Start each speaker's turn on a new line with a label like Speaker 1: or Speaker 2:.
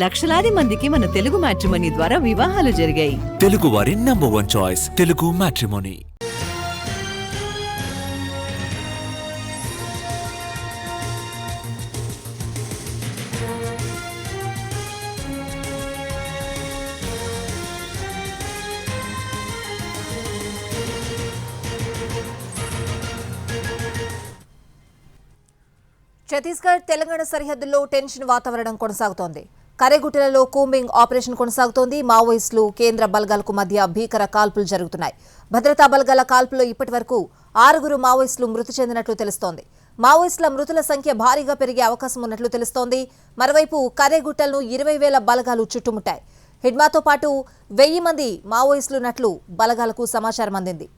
Speaker 1: లక్షలాది మందికి మన తెలుగు మ్యాట్రిమోనీ ద్వారా వివాహాలు జరిగాయి.
Speaker 2: తెలుగు వారి number 1 choice Telugu matrimony.
Speaker 3: Chhattisgarh Telangana సరిహద్దుల్లో టెన్షన్ వాతావరణం కొనసాగుతోంది. కరేగుట్టలలో కూంబింగ్ ఆపరేషన్ కొనసాగుతోంది. మావోయిస్టులు కేంద్ర బలగాలకు మధ్య భీకర కాల్పులు జరుగుతున్నాయి. భద్రతా బలగాల కాల్పులో ఇప్పటివరకు 6 మావోయిస్టులు మృతి చెందినట్లు తెలుస్తోంది. మావోయిస్టుల మృతుల సంఖ్య భారీగా పెరిగే అవకాశం ఉన్నట్లు తెలుస్తోంది. మరోవైపు కరేగుట్టలను 20,000 బలగాలు చుట్టుముట్టాయి. హిడ్మాతో పాటు 1000 మంది మావోయిస్టులున్నట్లు బలగాలకు సమాచారం అందింది.